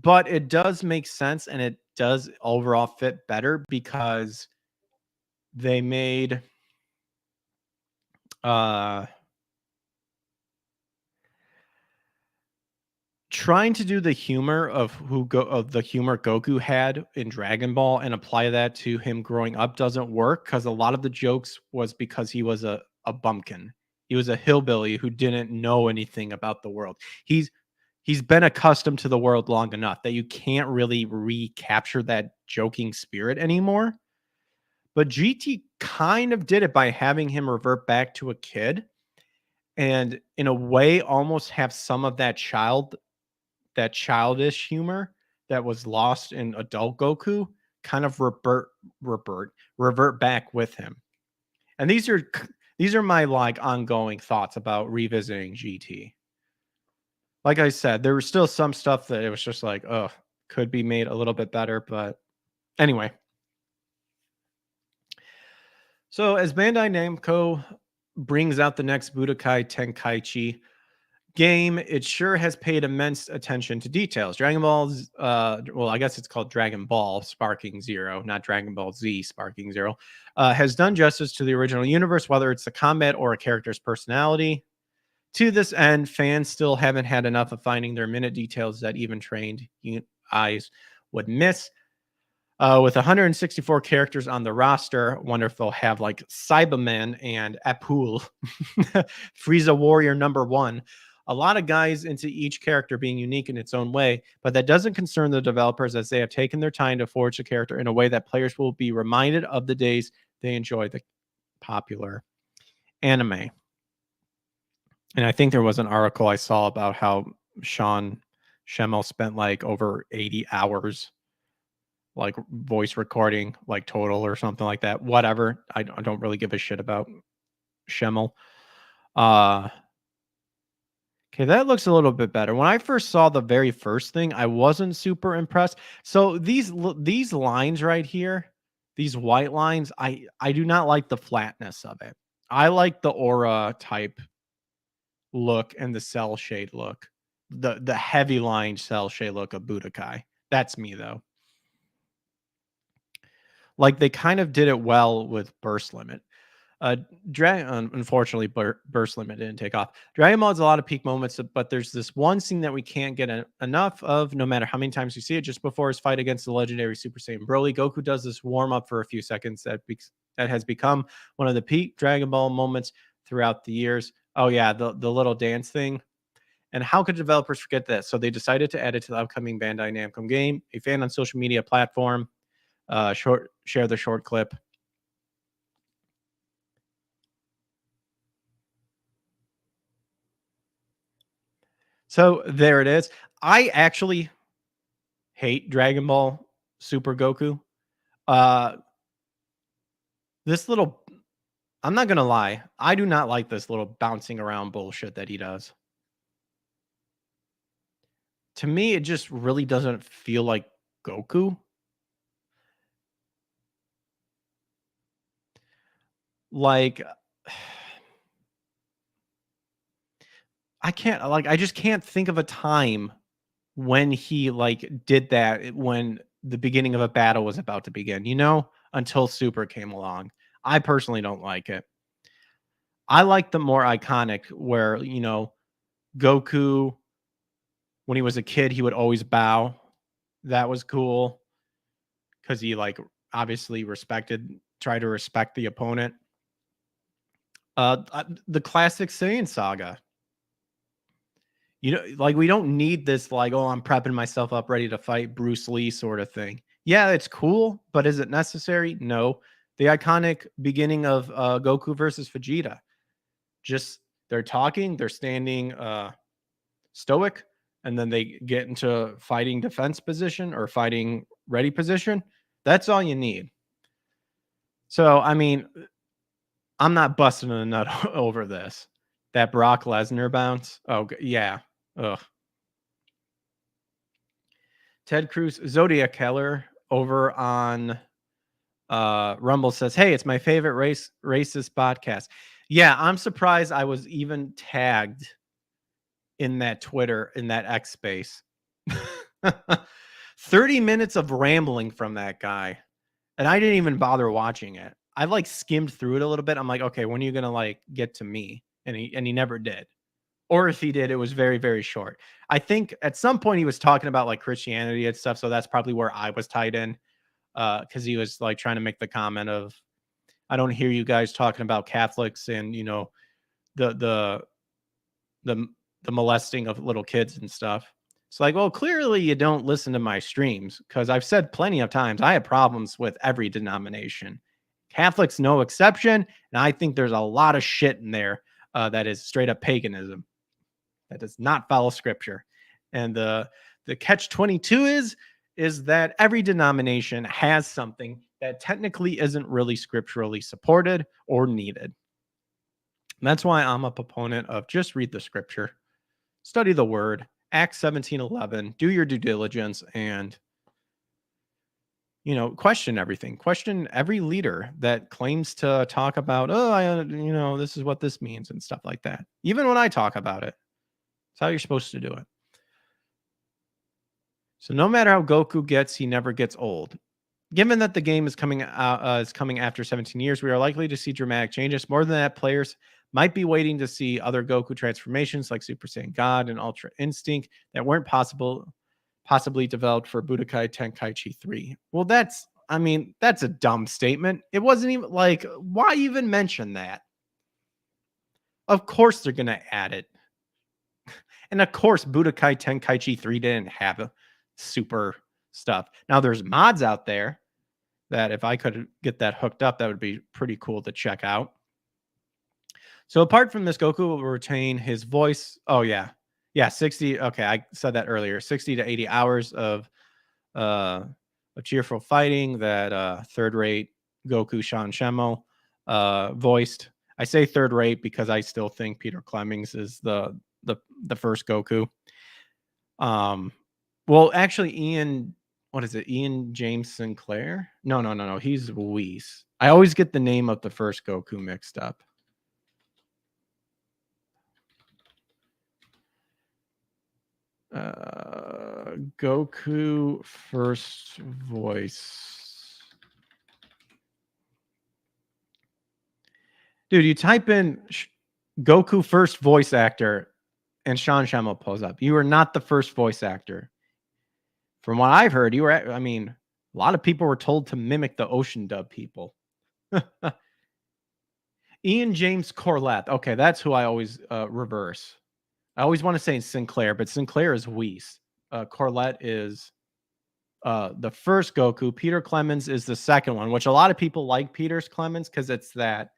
but it does make sense and it does overall fit better because they made uh trying to do the humor of the humor Goku had in Dragon Ball and apply that to him growing up doesn't work because a lot of the jokes was because he was a bumpkin. He was a hillbilly who didn't know anything about the world. He's been accustomed to the world long enough that you can't really recapture that joking spirit anymore. But GT kind of did it by having him revert back to a kid and in a way almost have some of that childish humor that was lost in adult Goku kind of revert back with him. And these are my like ongoing thoughts about revisiting GT. Like I said, there was still some stuff that it was just like, oh, could be made a little bit better, but anyway. So as Bandai Namco brings out the next Budokai Tenkaichi game, it sure has paid immense attention to details. Dragon Ball's, well, I guess it's called Dragon Ball Sparking Zero, not Dragon Ball Z Sparking Zero, has done justice to the original universe, whether it's the combat or a character's personality. To this end, fans still haven't had enough of finding their minute details that even trained eyes would miss. With 164 characters on the roster, wonder if they'll have like Cyberman and Apul, Frieza Warrior #1. A lot of guys into each character being unique in its own way, but that doesn't concern the developers as they have taken their time to forge the character in a way that players will be reminded of the days they enjoyed the popular anime. And I think there was an article I saw about how Sean Schemmel spent like over 80 hours like voice recording, like total or something like that. Whatever. I don't really give a shit about Schemmel. Okay, that looks a little bit better. When I first saw the very first thing, I wasn't super impressed. So these lines right here, these white lines, I do not like the flatness of it. I like the aura type look and the cell shade look. The heavy line cell shade look of Budokai. That's me though. Like they kind of did it well with burst limit. Unfortunately, Burst Limit didn't take off. Dragon Ball has a lot of peak moments, but there's this one scene that we can't get enough of, no matter how many times we see it. Just before his fight against the legendary Super Saiyan Broly, Goku does this warm up for a few seconds that has become one of the peak Dragon Ball moments throughout the years. Oh yeah, the little dance thing. And how could developers forget this? So they decided to add it to the upcoming Bandai Namco game. A fan on social media platform share the short clip. So there it is. I actually hate Dragon Ball Super Goku. This little, I'm not going to lie. I do not like this little bouncing around bullshit that he does. To me, it just really doesn't feel like Goku. Like, I just can't think of a time when he did that when the beginning of a battle was about to begin, until Super came along. I personally don't like it. I like the more iconic where, Goku, when he was a kid, he would always bow. That was cool because he obviously try to respect the opponent. The classic Saiyan saga. We don't need this oh, I'm prepping myself up ready to fight Bruce Lee sort of thing. Yeah, it's cool, but is it necessary? No. The iconic beginning of Goku versus Vegeta. Just they're talking, they're standing stoic, and then they get into fighting defense position or fighting ready position. That's all you need. So, I mean, I'm not busting a nut over this. That Brock Lesnar bounce. Oh, yeah. Ugh. Ted Cruz, Zodiac Keller over on Rumble says, "Hey, it's my favorite racist podcast." Yeah, I'm surprised I was even tagged in that Twitter, in that X space. 30 minutes of rambling from that guy, and I didn't even bother watching it. I skimmed through it a little bit. I'm like, okay, when are you gonna get to me? And he never did. Or if he did, it was very, very short. I think at some point he was talking about Christianity and stuff. So that's probably where I was tied in. Because he was trying to make the comment of, I don't hear you guys talking about Catholics and the the molesting of little kids and stuff. It's well, clearly you don't listen to my streams because I've said plenty of times I have problems with every denomination. Catholics, no exception. And I think there's a lot of shit in there that is straight up paganism that does not follow scripture. And the catch 22 is that every denomination has something that technically isn't really scripturally supported or needed. And that's why I'm a proponent of just read the scripture, study the word, Acts 17:11, do your due diligence, and question everything. Question every leader that claims to talk about, this is what this means and stuff like that. Even when I talk about it, it's how you're supposed to do it. So no matter how Goku gets, he never gets old. Given that the game is coming after 17 years, we are likely to see dramatic changes. More than that, players might be waiting to see other Goku transformations like Super Saiyan God and Ultra Instinct that weren't possibly developed for Budokai Tenkaichi 3. Well, that's a dumb statement. It wasn't even why even mention that? Of course they're going to add it. And of course, Budokai Tenkaichi 3 didn't have a super stuff. Now there's mods out there that if I could get that hooked up, that would be pretty cool to check out. So apart from this, Goku will retain his voice. Oh yeah. Yeah, 60. Okay, I said that earlier. 60 to 80 hours of cheerful fighting that third-rate Goku Sean Shemo voiced. I say third-rate because I still think Peter Clemmings is the first Goku. Well, actually, Ian James Sinclair? No. He's Whis. I always get the name of the first Goku mixed up. Goku first voice. Dude, you type in Goku first voice actor and Sean Shem will pulls up. You are not the first voice actor. From what I've heard, you were, I mean, a lot of people were told to mimic the Ocean Dub people. Ian James Corlett. Okay, that's who I always reverse. I always want to say Sinclair, but Sinclair is Whis. Corlett is the first Goku. Peter Clemens is the second one, which a lot of people like Peter's Clemens because it's that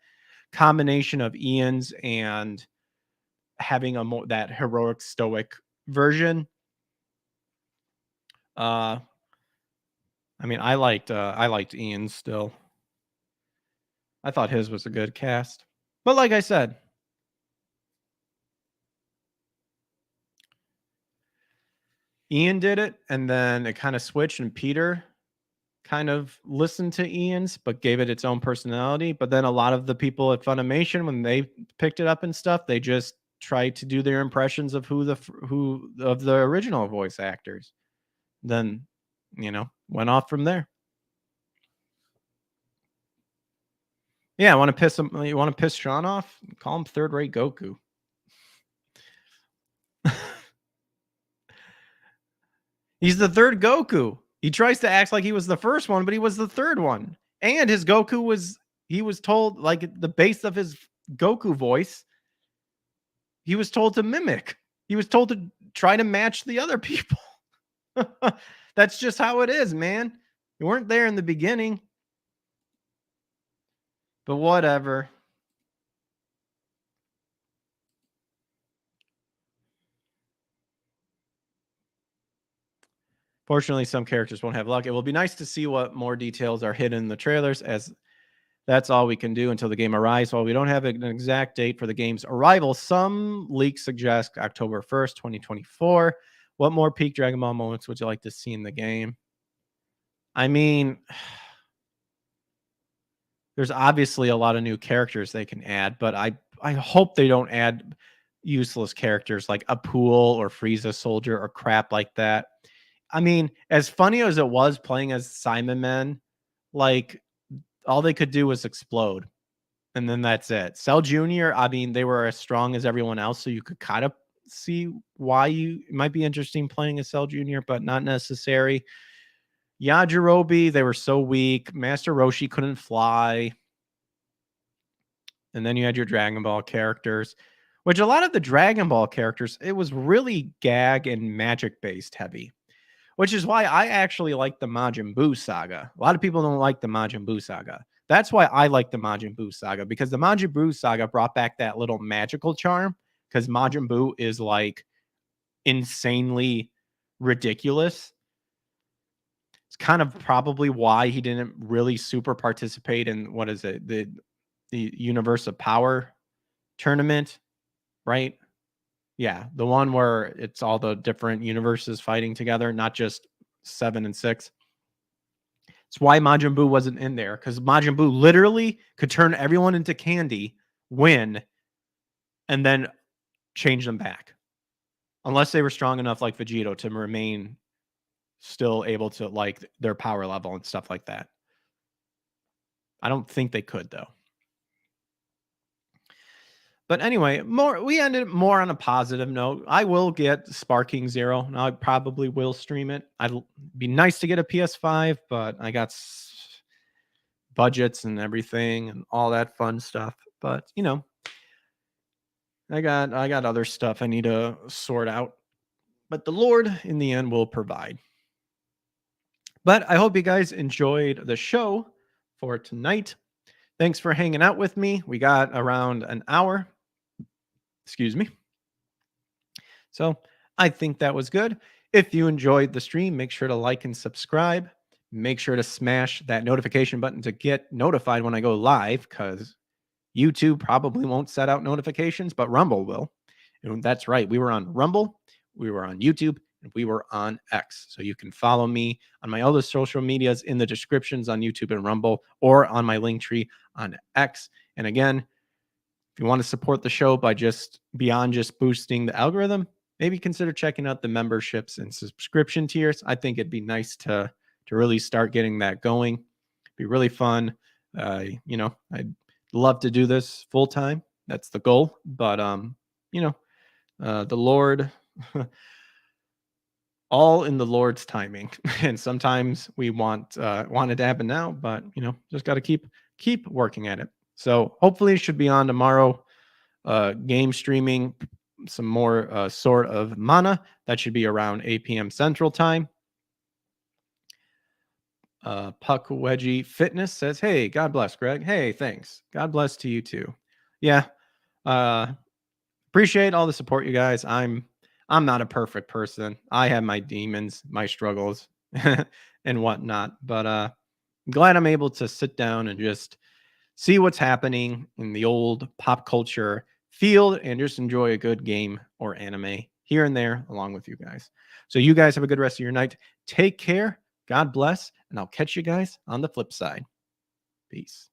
combination of Ian's and having that heroic stoic version. I mean, I liked Ian's still. I thought his was a good cast. But like I said, Ian did it, and then it kind of switched, and Peter kind of listened to Ian's, but gave it its own personality. But then a lot of the people at Funimation, when they picked it up and stuff, they just tried to do their impressions of who of the original voice actors. Then, went off from there. Yeah, want to piss him? You want to piss Sean off? Call him third-rate Goku. He's the third Goku. He tries to act like he was the first one, but he was the third one. And his Goku was told, like, the base of his Goku voice, he was told to mimic. He was told to try to match the other people. That's just how it is, man. You weren't there in the beginning. But whatever. Fortunately, some characters won't have luck. It will be nice to see what more details are hidden in the trailers, as that's all we can do until the game arrives. While we don't have an exact date for the game's arrival, some leaks suggest October 1st, 2024. What more peak Dragon Ball moments would you like to see in the game? I mean, there's obviously a lot of new characters they can add, but I hope they don't add useless characters like a Pool or Frieza Soldier or crap like that. I mean, as funny as it was playing as Simon Man, like, all they could do was explode. And then that's it. Cell Jr., I mean, they were as strong as everyone else, so you could kind of see why it might be interesting playing as Cell Jr., but not necessary. Yajirobe, they were so weak. Master Roshi couldn't fly. And then you had your Dragon Ball characters, which a lot of the Dragon Ball characters, it was really gag and magic-based heavy. Which is why I actually like the Majin Buu saga. A lot of people don't like the Majin Buu saga. That's why I like the Majin Buu saga, because the Majin Buu saga brought back that little magical charm, because Majin Buu is like insanely ridiculous. It's kind of probably why he didn't really super participate in, what is it, the Universe of Power tournament, right? Yeah, the one where it's all the different universes fighting together, not just 7 and 6. It's why Majin Buu wasn't in there, because Majin Buu literally could turn everyone into candy, win, and then change them back. Unless they were strong enough like Vegito to remain still able to, like, their power level and stuff like that. I don't think they could, though. But anyway, we ended more on a positive note. I will get Sparking Zero. I probably will stream it. I'd be nice to get a PS5, but I got budgets and everything and all that fun stuff. But, I got other stuff I need to sort out. But the Lord in the end will provide. But I hope you guys enjoyed the show for tonight. Thanks for hanging out with me. We got around an hour. Excuse me. So I think that was good. If you enjoyed the stream, make sure to like and subscribe. Make sure to smash that notification button to get notified when I go live, because YouTube probably won't set out notifications, but Rumble will. And that's right. We were on Rumble, we were on YouTube, and we were on X. So you can follow me on my other social medias in the descriptions on YouTube and Rumble, or on my link tree on X. And again, if you want to support the show by beyond just boosting the algorithm, maybe consider checking out the memberships and subscription tiers. I think it'd be nice to really start getting that going. It'd be really fun. I'd love to do this full time. That's the goal. But the Lord, all in the Lord's timing. And sometimes we want it to happen now, but just got to keep working at it. So hopefully it should be on tomorrow. Game streaming some more sort of mana. That should be around 8 p.m. Central Time. Puck Wedgie Fitness says, "Hey, God bless, Greg. Hey, thanks. God bless to you too." Yeah. Appreciate all the support, you guys. I'm not a perfect person. I have my demons, my struggles, and whatnot. But I'm glad I'm able to sit down and just see what's happening in the old pop culture field and just enjoy a good game or anime here and there along with you guys. So you guys have a good rest of your night. Take care. God bless. And I'll catch you guys on the flip side. Peace.